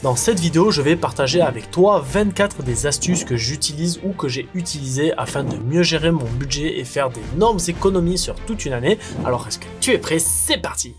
Dans cette vidéo, je vais partager avec toi 24 des astuces que j'utilise ou que j'ai utilisées afin de mieux gérer mon budget et faire d'énormes économies sur toute une année. Alors est-ce que tu es prêt? C'est parti!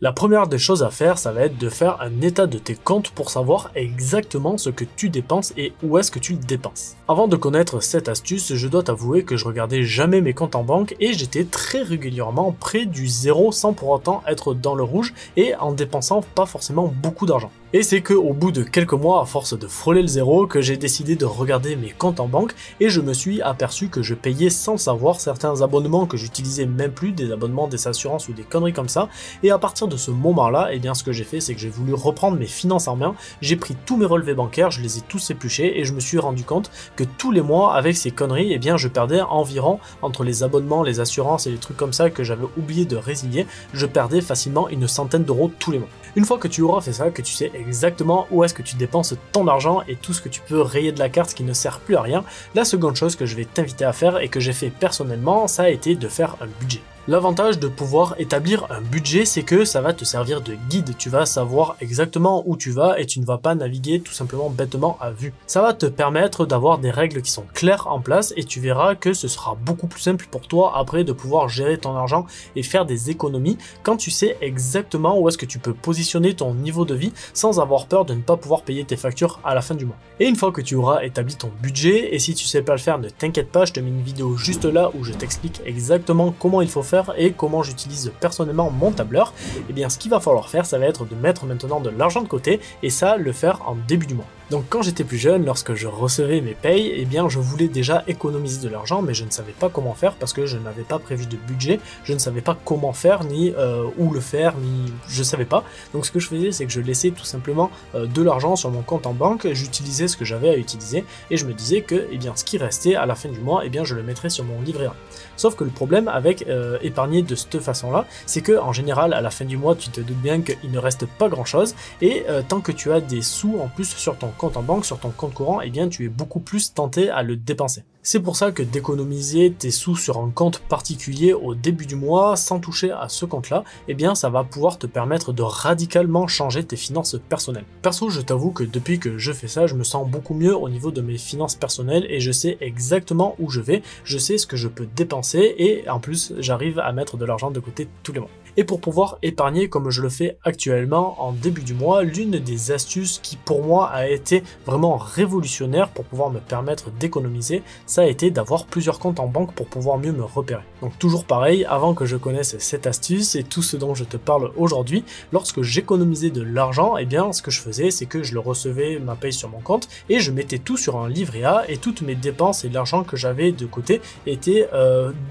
La première des choses à faire, ça va être de faire un état de tes comptes pour savoir exactement ce que tu dépenses et où est-ce que tu le dépenses. Avant de connaître cette astuce, je dois t'avouer que je regardais jamais mes comptes en banque et j'étais très régulièrement près du zéro sans pour autant être dans le rouge et en dépensant pas forcément beaucoup d'argent. Et c'est qu'au bout de quelques mois, à force de frôler le zéro, que j'ai décidé de regarder mes comptes en banque et je me suis aperçu que je payais sans le savoir certains abonnements que j'utilisais même plus, des abonnements, des assurances ou des conneries comme ça. Et à partir de ce moment-là, eh bien ce que j'ai fait, c'est que j'ai voulu reprendre mes finances en main. J'ai pris tous mes relevés bancaires, je les ai tous épluchés et je me suis rendu compte que tous les mois, avec ces conneries, eh bien je perdais environ, entre les abonnements, les assurances et les trucs comme ça que j'avais oublié de résilier, je perdais facilement une centaine d'euros tous les mois. Une fois que tu auras fait ça, que tu sais exactement où est-ce que tu dépenses ton argent et tout ce que tu peux rayer de la carte qui ne sert plus à rien, la seconde chose que je vais t'inviter à faire et que j'ai fait personnellement, ça a été de faire un budget. L'avantage de pouvoir établir un budget, c'est que ça va te servir de guide. Tu vas savoir exactement où tu vas et tu ne vas pas naviguer tout simplement bêtement à vue. Ça va te permettre d'avoir des règles qui sont claires en place et tu verras que ce sera beaucoup plus simple pour toi après de pouvoir gérer ton argent et faire des économies quand tu sais exactement où est-ce que tu peux positionner ton niveau de vie sans avoir peur de ne pas pouvoir payer tes factures à la fin du mois. Et une fois que tu auras établi ton budget, et si tu sais pas le faire, ne t'inquiète pas, je te mets une vidéo juste là où je t'explique exactement comment il faut faire et comment j'utilise personnellement mon tableur. Et bien ce qu'il va falloir faire, ça va être de mettre maintenant de l'argent de côté et ça le faire en début du mois. Donc quand j'étais plus jeune, lorsque je recevais mes payes, eh bien je voulais déjà économiser de l'argent, mais je ne savais pas comment faire parce que je n'avais pas prévu de budget, je ne savais pas comment faire, ni où le faire, ni je savais pas. Donc ce que je faisais, c'est que je laissais tout simplement de l'argent sur mon compte en banque, j'utilisais ce que j'avais à utiliser, et je me disais que eh bien, ce qui restait à la fin du mois, eh bien, je le mettrais sur mon livret A. Sauf que le problème avec épargner de cette façon-là, c'est que en général, à la fin du mois, tu te doutes bien qu'il ne reste pas grand-chose, et tant que tu as des sous en plus sur ton compte en banque, sur ton compte courant, eh bien tu es beaucoup plus tenté à le dépenser. C'est pour ça que d'économiser tes sous sur un compte particulier au début du mois, sans toucher à ce compte-là, eh bien ça va pouvoir te permettre de radicalement changer tes finances personnelles. Perso, je t'avoue que depuis que je fais ça, je me sens beaucoup mieux au niveau de mes finances personnelles et je sais exactement où je vais, je sais ce que je peux dépenser et en plus j'arrive à mettre de l'argent de côté tous les mois. Et pour pouvoir épargner comme je le fais actuellement en début du mois, l'une des astuces qui pour moi a été vraiment révolutionnaire pour pouvoir me permettre d'économiser, ça a été d'avoir plusieurs comptes en banque pour pouvoir mieux me repérer. Donc toujours pareil, avant que je connaisse cette astuce et tout ce dont je te parle aujourd'hui, lorsque j'économisais de l'argent, eh bien ce que je faisais, c'est que je le recevais ma paye sur mon compte et je mettais tout sur un livret A et toutes mes dépenses et l'argent que j'avais de côté étaient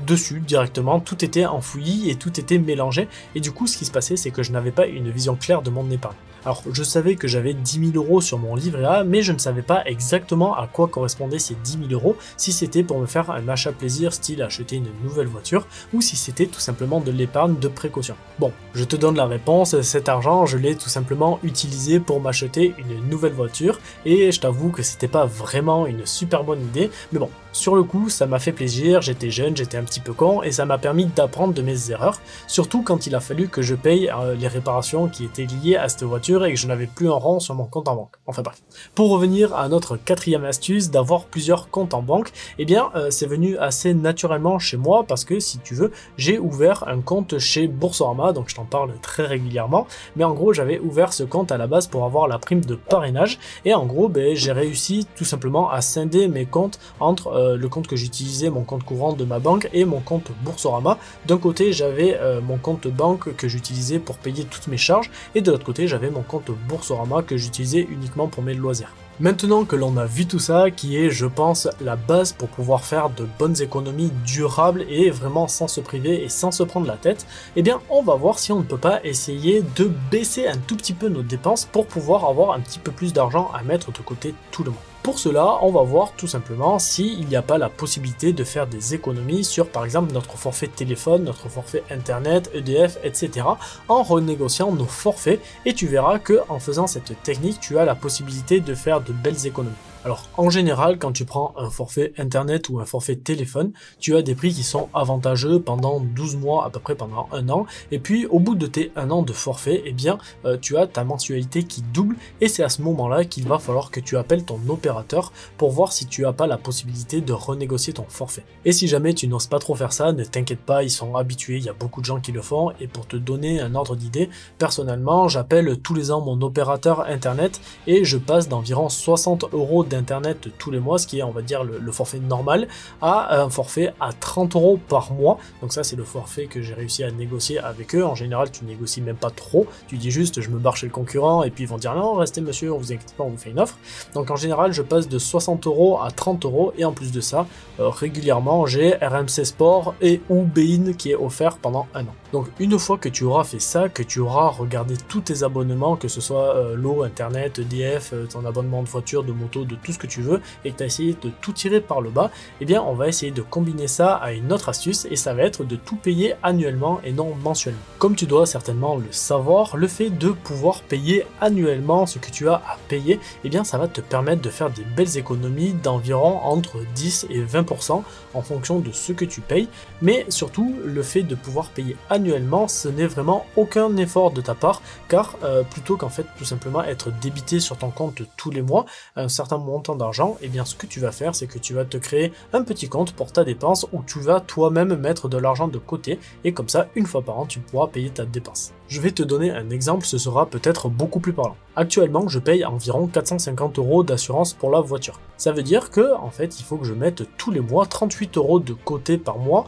dessus directement, tout était enfoui et tout était mélangé. Et du coup, ce qui se passait, c'est que je n'avais pas une vision claire de mon épargne. Alors, je savais que j'avais 10 000 euros sur mon livret A, mais je ne savais pas exactement à quoi correspondaient ces 10 000 euros, si c'était pour me faire un achat plaisir, style acheter une nouvelle voiture, ou si c'était tout simplement de l'épargne de précaution. Bon, je te donne la réponse, cet argent, je l'ai tout simplement utilisé pour m'acheter une nouvelle voiture, et je t'avoue que c'était pas vraiment une super bonne idée, mais bon, sur le coup, ça m'a fait plaisir, j'étais jeune, j'étais un petit peu con, et ça m'a permis d'apprendre de mes erreurs, surtout quand il a fallu que je paye les réparations qui étaient liées à cette voiture, et que je n'avais plus un rond sur mon compte en banque. Enfin bref. Pour revenir à notre quatrième astuce d'avoir plusieurs comptes en banque, eh bien c'est venu assez naturellement chez moi parce que si tu veux, j'ai ouvert un compte chez Boursorama, donc je t'en parle très régulièrement, mais en gros j'avais ouvert ce compte à la base pour avoir la prime de parrainage et en gros j'ai réussi tout simplement à scinder mes comptes entre le compte que j'utilisais, mon compte courant de ma banque et mon compte Boursorama. D'un côté j'avais mon compte banque que j'utilisais pour payer toutes mes charges et de l'autre côté j'avais mon compte Boursorama que j'utilisais uniquement pour mes loisirs. Maintenant que l'on a vu tout ça, qui est, je pense, la base pour pouvoir faire de bonnes économies durables et vraiment sans se priver et sans se prendre la tête, eh bien on va voir si on ne peut pas essayer de baisser un tout petit peu nos dépenses pour pouvoir avoir un petit peu plus d'argent à mettre de côté tout le mois. Pour cela, on va voir tout simplement s'il n'y a pas la possibilité de faire des économies sur par exemple notre forfait téléphone, notre forfait internet, EDF, etc. en renégociant nos forfaits et tu verras que en faisant cette technique, tu as la possibilité de faire de belles économies. Alors en général, quand tu prends un forfait internet ou un forfait téléphone, tu as des prix qui sont avantageux pendant 12 mois, à peu près pendant un an, et puis au bout de tes 1 an de forfait, eh bien tu as ta mensualité qui double, et c'est à ce moment-là qu'il va falloir que tu appelles ton opérateur pour voir si tu n'as pas la possibilité de renégocier ton forfait. Et si jamais tu n'oses pas trop faire ça, ne t'inquiète pas, ils sont habitués, il y a beaucoup de gens qui le font, et pour te donner un ordre d'idée, personnellement j'appelle tous les ans mon opérateur internet et je passe d'environ 60 € d'internet tous les mois, ce qui est on va dire le forfait normal, à un forfait à 30 € par mois. Donc ça c'est le forfait que j'ai réussi à négocier avec eux. En général tu négocies même pas trop, tu dis juste je me barre chez le concurrent et puis ils vont dire non restez monsieur, on vous inquiète pas, on vous fait une offre. Donc en général je passe de 60 € à 30 € et en plus de ça régulièrement j'ai RMC Sport et ou Bein qui est offert pendant un an. Donc une fois que tu auras fait ça, que tu auras regardé tous tes abonnements, que ce soit l'eau, internet, EDF, ton abonnement de voiture, de moto, de tout ce que tu veux, et que tu as essayé de tout tirer par le bas, eh bien on va essayer de combiner ça à une autre astuce, et ça va être de tout payer annuellement et non mensuellement. Comme tu dois certainement le savoir, le fait de pouvoir payer annuellement ce que tu as à payer, eh bien ça va te permettre de faire des belles économies d'environ entre 10 et 20% en fonction de ce que tu payes, mais surtout le fait de pouvoir payer annuellement, ce n'est vraiment aucun effort de ta part, car plutôt qu'en fait tout simplement être débité sur ton compte tous les mois un certain montant d'argent, et bien ce que tu vas faire c'est que tu vas te créer un petit compte pour ta dépense où tu vas toi-même mettre de l'argent de côté, et comme ça une fois par an tu pourras payer ta dépense. Je vais te donner un exemple, ce sera peut-être beaucoup plus parlant. Actuellement je paye environ 450 € d'assurance pour la voiture. Ça veut dire que en fait il faut que je mette tous les mois 38 € de côté par mois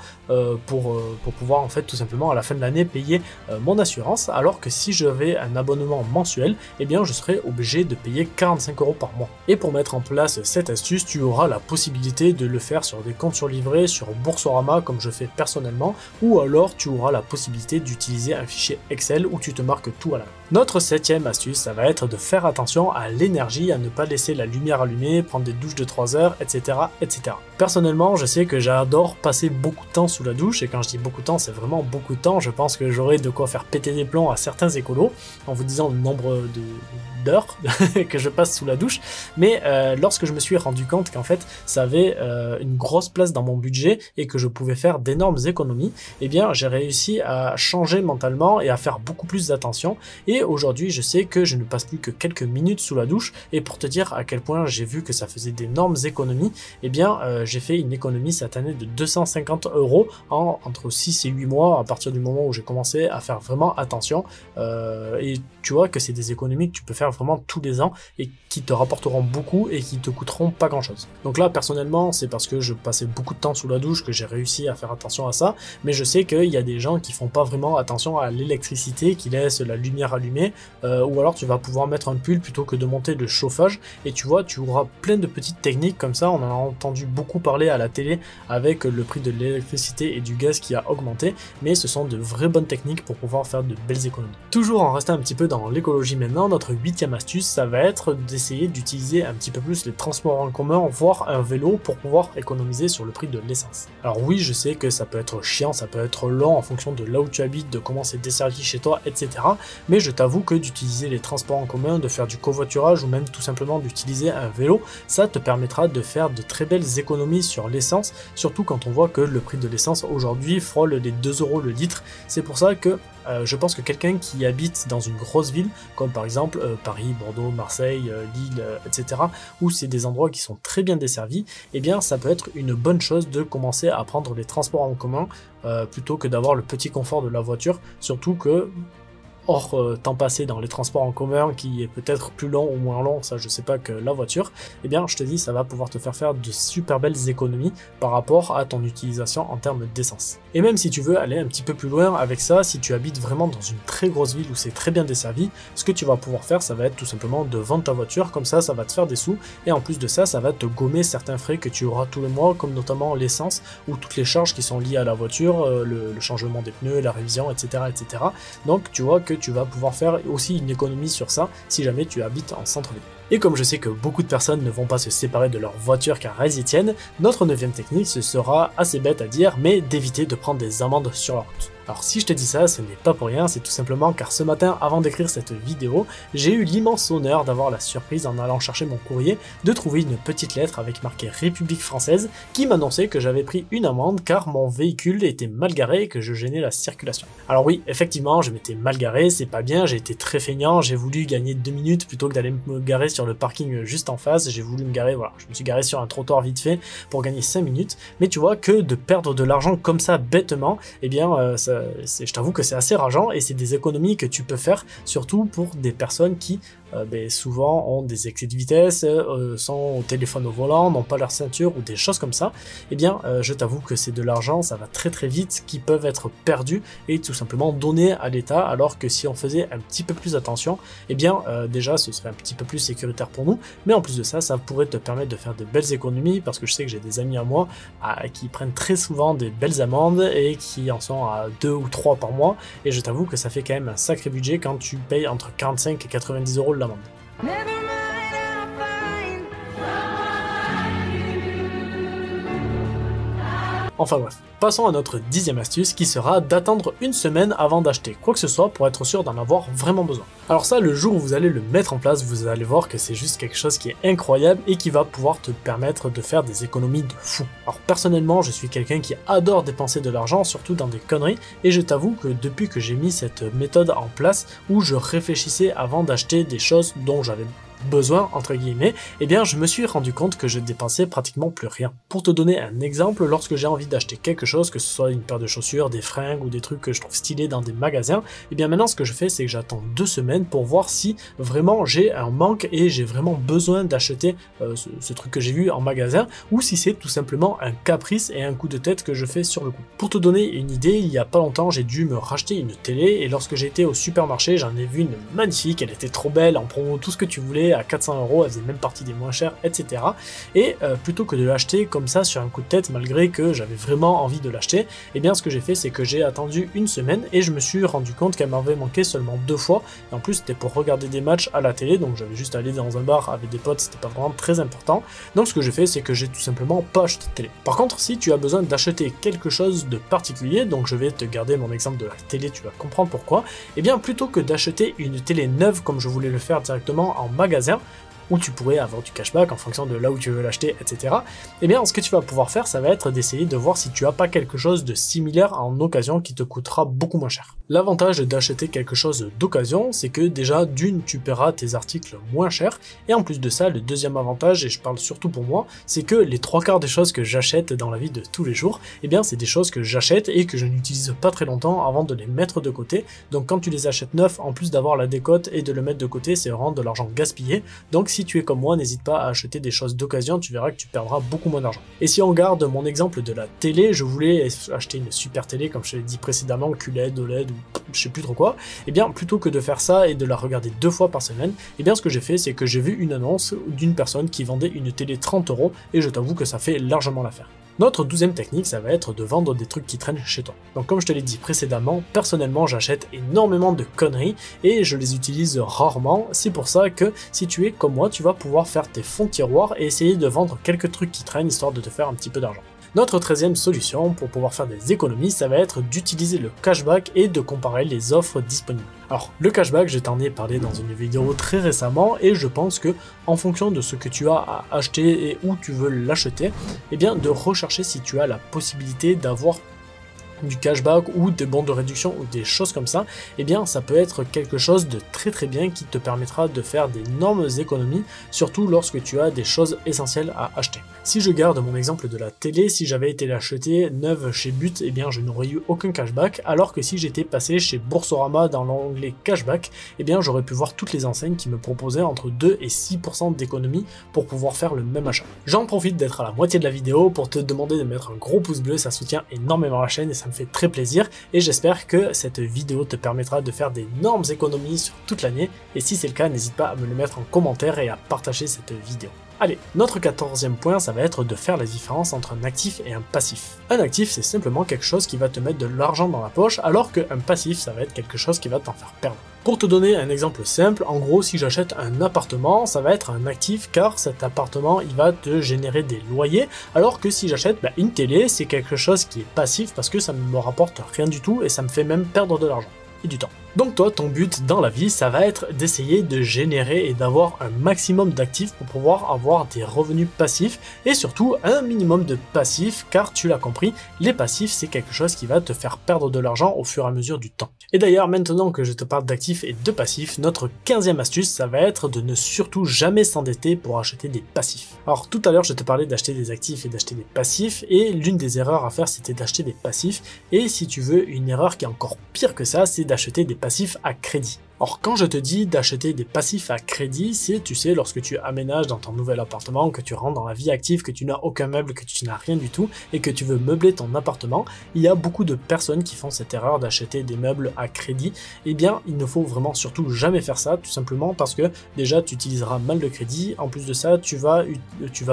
pour pouvoir en fait tout simplement à la fin de l'année payer mon assurance, alors que si j'avais un abonnement mensuel, eh bien je serais obligé de payer 45 € par mois. Et pour mettre en place cette astuce, tu auras la possibilité de le faire sur des comptes surlivrés, sur Boursorama comme je fais personnellement, ou alors tu auras la possibilité d'utiliser un fichier Excel où tu te marques tout à la main. Notre 7e astuce, ça va être de faire attention à l'énergie, à ne pas laisser la lumière allumée, prendre des douches de 3 heures, etc., etc. Personnellement, je sais que j'adore passer beaucoup de temps sous la douche, et quand je dis beaucoup de temps, c'est vraiment beaucoup de temps. Je pense que j'aurai de quoi faire péter des plombs à certains écolos en vous disant le nombre d'heures que je passe sous la douche, mais lorsque je me suis rendu compte qu'en fait ça avait une grosse place dans mon budget et que je pouvais faire d'énormes économies, eh bien j'ai réussi à changer mentalement et à faire beaucoup plus d'attention, et aujourd'hui je sais que je ne passe plus que quelques minutes sous la douche, et pour te dire à quel point j'ai vu que ça faisait d'énormes économies, eh bien j'ai fait une économie cette année de 250 € entre 6 et 8 mois à partir du moment où j'ai commencé à faire vraiment attention, et tu vois que c'est des économies que tu peux faire vraiment tous les ans et qui te rapporteront beaucoup et qui te coûteront pas grand chose. Donc là personnellement c'est parce que je passais beaucoup de temps sous la douche que j'ai réussi à faire attention à ça, mais je sais qu'il y a des gens qui font pas vraiment attention à l'électricité, qui laissent la lumière allumée, ou alors tu vas pouvoir mettre un pull plutôt que de monter le chauffage, et tu vois tu auras plein de petites techniques comme ça. On en a entendu beaucoup parler à la télé avec le prix de l'électricité et du gaz qui a augmenté, mais ce sont de vraies bonnes techniques pour pouvoir faire de belles économies. Toujours en restant un petit peu dans l'écologie maintenant, notre 8e astuce, ça va être d'essayer d'utiliser un petit peu plus les transports en commun, voire un vélo, pour pouvoir économiser sur le prix de l'essence. Alors oui, je sais que ça peut être chiant, ça peut être long en fonction de là où tu habites, de comment c'est desservi chez toi, etc. Mais je t'avoue que d'utiliser les transports en commun, de faire du covoiturage ou même tout simplement d'utiliser un vélo, ça te permettra de faire de très belles économies sur l'essence, surtout quand on voit que le prix de l'essence aujourd'hui frôle les 2 € le litre. C'est pour ça que je pense que quelqu'un qui habite dans une grosse ville, comme par exemple Paris, Bordeaux, Marseille, Lille, etc., où c'est des endroits qui sont très bien desservis, eh bien ça peut être une bonne chose de commencer à prendre les transports en commun plutôt que d'avoir le petit confort de la voiture, surtout que hors temps passé dans les transports en commun qui est peut-être plus long ou moins long, ça je sais pas, que la voiture, eh bien je te dis ça va pouvoir te faire de super belles économies par rapport à ton utilisation en termes d'essence. Et même si tu veux aller un petit peu plus loin avec ça, si tu habites vraiment dans une très grosse ville où c'est très bien desservi, ce que tu vas pouvoir faire ça va être tout simplement de vendre ta voiture, comme ça ça va te faire des sous, et en plus de ça, ça va te gommer certains frais que tu auras tous les mois, comme notamment l'essence ou toutes les charges qui sont liées à la voiture, le changement des pneus, la révision, etc., etc. Donc tu vois que tu vas pouvoir faire aussi une économie sur ça si jamais tu habites en centre-ville. Et comme je sais que beaucoup de personnes ne vont pas se séparer de leur voiture car elles y tiennent, notre 9e technique ce sera assez bête à dire, mais d'éviter de prendre des amendes sur la route. Alors si je te dis ça, ce n'est pas pour rien, c'est tout simplement car ce matin, avant d'écrire cette vidéo, j'ai eu l'immense honneur d'avoir la surprise en allant chercher mon courrier de trouver une petite lettre avec marqué République française qui m'annonçait que j'avais pris une amende car mon véhicule était mal garé et que je gênais la circulation. Alors oui, effectivement, je m'étais mal garé, c'est pas bien, j'ai été très feignant, j'ai voulu gagner 2 minutes plutôt que d'aller me garer sur le parking juste en face, j'ai voulu me garer, voilà, je me suis garé sur un trottoir vite fait pour gagner 5 minutes, mais tu vois que de perdre de l'argent comme ça bêtement, eh bien je t'avoue que c'est assez rageant et c'est des économies que tu peux faire surtout pour des personnes qui souvent ont des excès de vitesse, sont au téléphone au volant, n'ont pas leur ceinture ou des choses comme ça. Eh bien je t'avoue que c'est de l'argent, ça va très très vite, qui peuvent être perdus et tout simplement donnés à l'État, alors que si on faisait un petit peu plus attention, eh bien déjà ce serait un petit peu plus sécuritaire pour nous, mais en plus de ça, ça pourrait te permettre de faire de belles économies, parce que je sais que j'ai des amis à moi qui prennent très souvent des belles amendes et qui en sont à 2 ou 3 par mois, et je t'avoue que ça fait quand même un sacré budget quand tu payes entre 45 et 90 € l'amende. Enfin bref, passons à notre 10e astuce qui sera d'attendre une semaine avant d'acheter quoi que ce soit pour être sûr d'en avoir vraiment besoin. Alors ça, le jour où vous allez le mettre en place, vous allez voir que c'est juste quelque chose qui est incroyable et qui va pouvoir te permettre de faire des économies de fou. Alors personnellement, je suis quelqu'un qui adore dépenser de l'argent, surtout dans des conneries, et je t'avoue que depuis que j'ai mis cette méthode en place où je réfléchissais avant d'acheter des choses dont j'avais besoin entre guillemets, eh bien je me suis rendu compte que je dépensais pratiquement plus rien. Pour te donner un exemple, lorsque j'ai envie d'acheter quelque chose, que ce soit une paire de chaussures, des fringues ou des trucs que je trouve stylés dans des magasins, eh bien maintenant ce que je fais, c'est que j'attends 2 semaines pour voir si vraiment j'ai un manque et j'ai vraiment besoin d'acheter ce truc que j'ai vu en magasin, ou si c'est tout simplement un caprice et un coup de tête que je fais sur le coup. Pour te donner une idée, il y a pas longtemps j'ai dû me racheter une télé, et lorsque j'ai été au supermarché, j'en ai vu une magnifique, elle était trop belle, en promo, tout ce que tu voulais, à 400 €, elle faisait même partie des moins chères, etc. Et plutôt que de l'acheter comme ça sur un coup de tête, malgré que j'avais vraiment envie de l'acheter, eh bien ce que j'ai fait, c'est que j'ai attendu une semaine et je me suis rendu compte qu'elle m'avait manqué seulement 2 fois. Et en plus c'était pour regarder des matchs à la télé, donc j'avais juste allé dans un bar avec des potes, c'était pas vraiment très important. Donc ce que j'ai fait, c'est que j'ai tout simplement pas acheté de télé. Par contre, si tu as besoin d'acheter quelque chose de particulier, donc je vais te garder mon exemple de la télé, tu vas comprendre pourquoi, eh bien plutôt que d'acheter une télé neuve comme je voulais le faire directement en magasin, où tu pourrais avoir du cashback en fonction de là où tu veux l'acheter, etc. Eh bien, ce que tu vas pouvoir faire, ça va être d'essayer de voir si tu as pas quelque chose de similaire en occasion qui te coûtera beaucoup moins cher. L'avantage d'acheter quelque chose d'occasion, c'est que déjà, d'une, tu paieras tes articles moins cher, et en plus de ça, le deuxième avantage, et je parle surtout pour moi, c'est que les 3/4 des choses que j'achète dans la vie de tous les jours, eh bien, c'est des choses que j'achète et que je n'utilise pas très longtemps avant de les mettre de côté. Donc quand tu les achètes neufs, en plus d'avoir la décote et de le mettre de côté, c'est vraiment de l'argent gaspillé. Donc si tu es comme moi, n'hésite pas à acheter des choses d'occasion, tu verras que tu perdras beaucoup moins d'argent. Et si on garde mon exemple de la télé, je voulais acheter une super télé, comme je l'ai dit précédemment, QLED, OLED ou je sais plus trop quoi, et bien plutôt que de faire ça et de la regarder 2 fois par semaine, et bien ce que j'ai fait, c'est que j'ai vu une annonce d'une personne qui vendait une télé 30 € et je t'avoue que ça fait largement l'affaire. Notre 12e technique, ça va être de vendre des trucs qui traînent chez toi. Donc comme je te l'ai dit précédemment, personnellement j'achète énormément de conneries et je les utilise rarement. C'est pour ça que si tu es comme moi, tu vas pouvoir faire tes fonds de tiroir et essayer de vendre quelques trucs qui traînent histoire de te faire un petit peu d'argent. Notre 13e solution pour pouvoir faire des économies, ça va être d'utiliser le cashback et de comparer les offres disponibles. Alors, le cashback, je t'en ai parlé dans une vidéo très récemment et je pense que en fonction de ce que tu as à acheter et où tu veux l'acheter, eh bien de rechercher si tu as la possibilité d'avoir du cashback ou des bons de réduction ou des choses comme ça, eh bien ça peut être quelque chose de très bien qui te permettra de faire d'énormes économies, surtout lorsque tu as des choses essentielles à acheter. Si je garde mon exemple de la télé, si j'avais été l'acheter neuve chez But, eh bien je n'aurais eu aucun cashback, alors que si j'étais passé chez Boursorama dans l'onglet cashback, eh bien j'aurais pu voir toutes les enseignes qui me proposaient entre 2 et 6% d'économie pour pouvoir faire le même achat. J'en profite d'être à la moitié de la vidéo pour te demander de mettre un gros pouce bleu, ça soutient énormément la chaîne et ça me fait très plaisir, et j'espère que cette vidéo te permettra de faire d'énormes économies sur toute l'année, et si c'est le cas, n'hésite pas à me le mettre en commentaire et à partager cette vidéo. Allez, notre 14e point, ça va être de faire la différence entre un actif et un passif. Un actif, c'est simplement quelque chose qui va te mettre de l'argent dans la poche, alors qu'un passif, ça va être quelque chose qui va t'en faire perdre. Pour te donner un exemple simple, en gros, si j'achète un appartement, ça va être un actif car cet appartement, il va te générer des loyers, alors que si j'achète une télé, c'est quelque chose qui est passif parce que ça ne me rapporte rien du tout et ça me fait même perdre de l'argent et du temps. Donc toi, ton but dans la vie, ça va être d'essayer de générer et d'avoir un maximum d'actifs pour pouvoir avoir des revenus passifs et surtout un minimum de passifs car tu l'as compris, les passifs c'est quelque chose qui va te faire perdre de l'argent au fur et à mesure du temps. Et d'ailleurs, maintenant que je te parle d'actifs et de passifs, notre 15e astuce, ça va être de ne surtout jamais s'endetter pour acheter des passifs. Alors tout à l'heure, je te parlais d'acheter des actifs et d'acheter des passifs et l'une des erreurs à faire, c'était d'acheter des passifs et si tu veux, une erreur qui est encore pire que ça, c'est d'acheter des passifs à crédit. Or, quand je te dis d'acheter des passifs à crédit, c'est, tu sais, lorsque tu aménages dans ton nouvel appartement, que tu rentres dans la vie active, que tu n'as aucun meuble, que tu n'as rien du tout, et que tu veux meubler ton appartement, il y a beaucoup de personnes qui font cette erreur d'acheter des meubles à crédit. Eh bien, il ne faut vraiment surtout jamais faire ça, tout simplement parce que déjà, tu utiliseras mal le crédit. En plus de ça, tu vas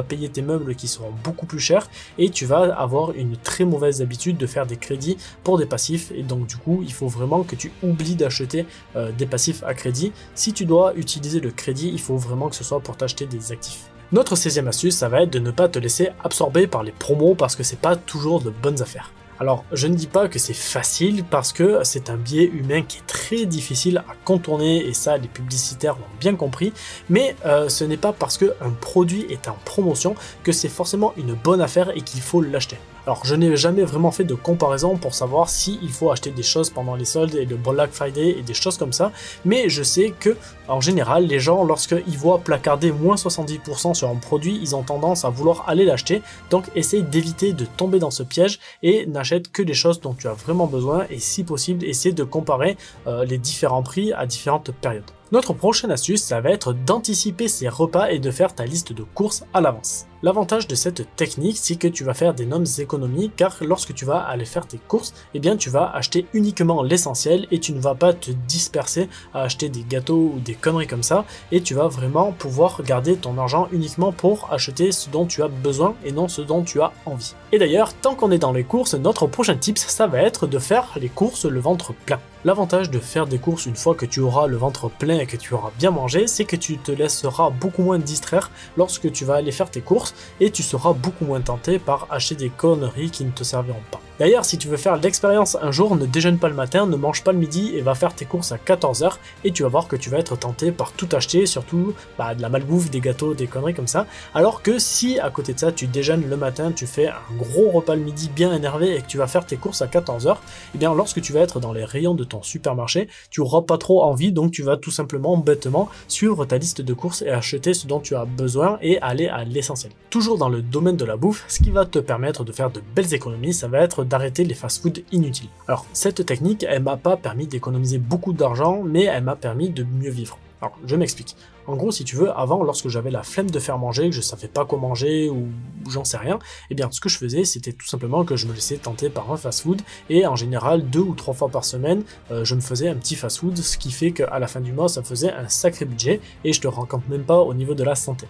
payer tes meubles qui seront beaucoup plus chers, et tu vas avoir une très mauvaise habitude de faire des crédits pour des passifs, et donc du coup, il faut vraiment que tu oublies d'acheter des passifs à crédit. Si tu dois utiliser le crédit, il faut vraiment que ce soit pour t'acheter des actifs. Notre 16e astuce, ça va être de ne pas te laisser absorber par les promos parce que c'est pas toujours de bonnes affaires. Alors, je ne dis pas que c'est facile parce que c'est un biais humain qui est très difficile à contourner et ça, les publicitaires l'ont bien compris, mais ce n'est pas parce qu'un produit est en promotion que c'est forcément une bonne affaire et qu'il faut l'acheter. Alors, je n'ai jamais vraiment fait de comparaison pour savoir s'il faut acheter des choses pendant les soldes et le Black Friday et des choses comme ça, mais je sais que, en général, les gens, lorsqu'ils voient placarder moins 70% sur un produit, ils ont tendance à vouloir aller l'acheter, donc essaye d'éviter de tomber dans ce piège et n'achète que des choses dont tu as vraiment besoin et si possible, essaie de comparer les différents prix à différentes périodes. Notre prochaine astuce, ça va être d'anticiper ses repas et de faire ta liste de courses à l'avance. L'avantage de cette technique, c'est que tu vas faire d'énormes économies car lorsque tu vas aller faire tes courses, eh bien tu vas acheter uniquement l'essentiel et tu ne vas pas te disperser à acheter des gâteaux ou des conneries comme ça et tu vas vraiment pouvoir garder ton argent uniquement pour acheter ce dont tu as besoin et non ce dont tu as envie. Et d'ailleurs, tant qu'on est dans les courses, notre prochain tips, ça va être de faire les courses le ventre plein. L'avantage de faire des courses une fois que tu auras le ventre plein et que tu auras bien mangé, c'est que tu te laisseras beaucoup moins distraire lorsque tu vas aller faire tes courses et tu seras beaucoup moins tenté par acheter des conneries qui ne te serviront pas. D'ailleurs, si tu veux faire l'expérience un jour, ne déjeune pas le matin, ne mange pas le midi et va faire tes courses à 14 h et tu vas voir que tu vas être tenté par tout acheter, surtout de la malbouffe, des gâteaux, des conneries comme ça. Alors que si à côté de ça, tu déjeunes le matin, tu fais un gros repas le midi bien énervé et que tu vas faire tes courses à 14 h, eh bien lorsque tu vas être dans les rayons de ton supermarché, tu n'auras pas trop envie, donc tu vas tout simplement, bêtement, suivre ta liste de courses et acheter ce dont tu as besoin et aller à l'essentiel. Toujours dans le domaine de la bouffe, ce qui va te permettre de faire de belles économies, ça va être d'arrêter les fast-food inutiles. Alors, cette technique, elle m'a pas permis d'économiser beaucoup d'argent, mais elle m'a permis de mieux vivre. Alors, je m'explique. En gros, si tu veux, avant, lorsque j'avais la flemme de faire manger, que je savais pas quoi manger ou j'en sais rien, eh bien, ce que je faisais, c'était tout simplement que je me laissais tenter par un fast-food et en général, 2 ou 3 fois par semaine, je me faisais un petit fast-food, ce qui fait qu'à la fin du mois, ça faisait un sacré budget et je te raconte même pas au niveau de la santé.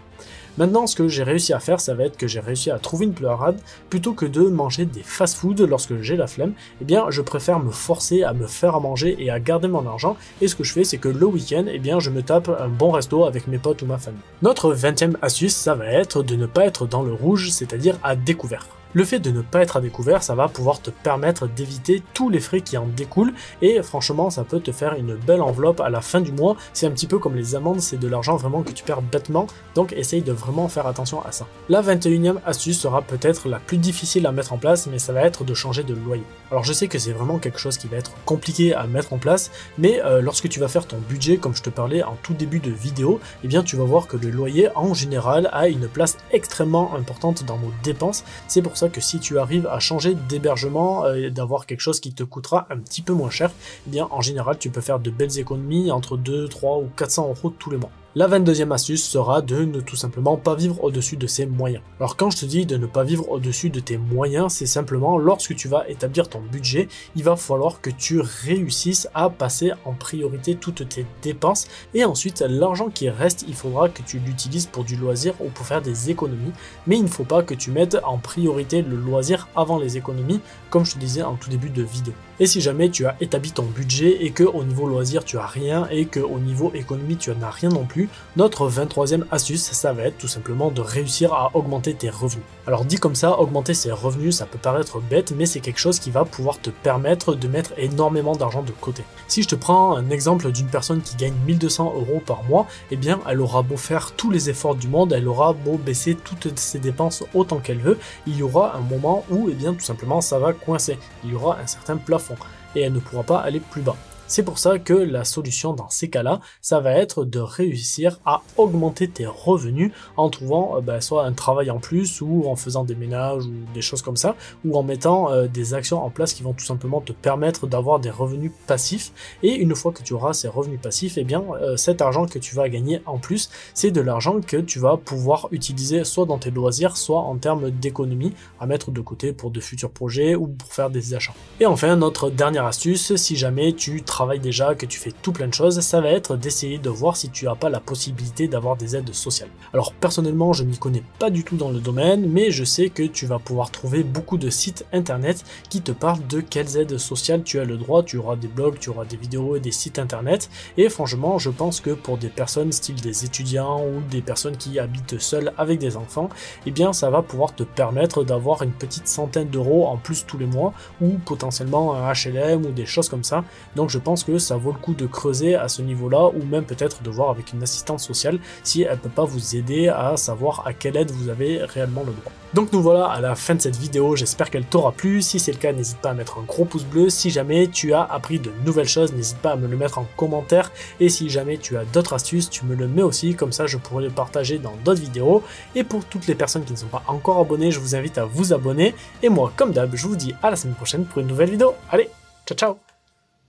Maintenant, ce que j'ai réussi à faire, ça va être que j'ai réussi à trouver une pleurade. Plutôt que de manger des fast-food lorsque j'ai la flemme, eh bien, je préfère me forcer à me faire à manger et à garder mon argent. Et ce que je fais, c'est que le week-end, eh bien, je me tape un bon resto avec mes potes ou ma famille. Notre 20e astuce, ça va être de ne pas être dans le rouge, c'est-à-dire à découvert. Le fait de ne pas être à découvert, ça va pouvoir te permettre d'éviter tous les frais qui en découlent et franchement, ça peut te faire une belle enveloppe à la fin du mois. C'est un petit peu comme les amendes, c'est de l'argent vraiment que tu perds bêtement, donc essaye de vraiment faire attention à ça. La 21e astuce sera peut-être la plus difficile à mettre en place, mais ça va être de changer de loyer. Alors je sais que c'est vraiment quelque chose qui va être compliqué à mettre en place, mais lorsque tu vas faire ton budget, comme je te parlais en tout début de vidéo, eh bien tu vas voir que le loyer en général a une place extrêmement importante dans nos dépenses. C'est pour ça que si tu arrives à changer d'hébergement et d'avoir quelque chose qui te coûtera un petit peu moins cher, eh bien en général tu peux faire de belles économies entre 2, 3 ou 400 € tous les mois. La 22e astuce sera de ne tout simplement pas vivre au-dessus de ses moyens. Alors quand je te dis de ne pas vivre au-dessus de tes moyens, c'est simplement lorsque tu vas établir ton budget, il va falloir que tu réussisses à passer en priorité toutes tes dépenses et ensuite l'argent qui reste, il faudra que tu l'utilises pour du loisir ou pour faire des économies, mais il ne faut pas que tu mettes en priorité le loisir avant les économies, comme je te disais en tout début de vidéo. Et si jamais tu as établi ton budget et que au niveau loisir tu as rien et que au niveau économie tu n'en as rien non plus, notre 23e astuce, ça va être tout simplement de réussir à augmenter tes revenus. Alors dit comme ça, augmenter ses revenus, ça peut paraître bête, mais c'est quelque chose qui va pouvoir te permettre de mettre énormément d'argent de côté. Si je te prends un exemple d'une personne qui gagne 1200 € par mois, eh bien elle aura beau faire tous les efforts du monde, elle aura beau baisser toutes ses dépenses autant qu'elle veut, il y aura un moment où eh bien tout simplement ça va coincer, il y aura un certain plafond et elle ne pourra pas aller plus bas. C'est pour ça que la solution dans ces cas-là, ça va être de réussir à augmenter tes revenus en trouvant soit un travail en plus ou en faisant des ménages ou des choses comme ça, ou en mettant des actions en place qui vont tout simplement te permettre d'avoir des revenus passifs. Et une fois que tu auras ces revenus passifs, eh bien cet argent que tu vas gagner en plus, c'est de l'argent que tu vas pouvoir utiliser soit dans tes loisirs, soit en termes d'économie à mettre de côté pour de futurs projets ou pour faire des achats. Et enfin, notre dernière astuce, si jamais tu travailles déjà, que tu fais tout plein de choses, ça va être d'essayer de voir si tu n'as pas la possibilité d'avoir des aides sociales. Alors personnellement, je m'y connais pas du tout dans le domaine, mais je sais que tu vas pouvoir trouver beaucoup de sites internet qui te parlent de quelles aides sociales tu as le droit. Tu auras des blogs, tu auras des vidéos et des sites internet, et franchement, je pense que pour des personnes style des étudiants ou des personnes qui habitent seules avec des enfants, eh bien ça va pouvoir te permettre d'avoir une petite centaine d'euros en plus tous les mois, ou potentiellement un HLM ou des choses comme ça. Donc je pense que ça vaut le coup de creuser à ce niveau-là, ou même peut-être de voir avec une assistante sociale si elle peut pas vous aider à savoir à quelle aide vous avez réellement le droit. Donc nous voilà à la fin de cette vidéo, j'espère qu'elle t'aura plu. Si c'est le cas, n'hésite pas à mettre un gros pouce bleu. Si jamais tu as appris de nouvelles choses, n'hésite pas à me le mettre en commentaire. Et si jamais tu as d'autres astuces, tu me le mets aussi, comme ça je pourrai les partager dans d'autres vidéos. Et pour toutes les personnes qui ne sont pas encore abonnées, je vous invite à vous abonner. Et moi, comme d'hab, je vous dis à la semaine prochaine pour une nouvelle vidéo. Allez, ciao ciao!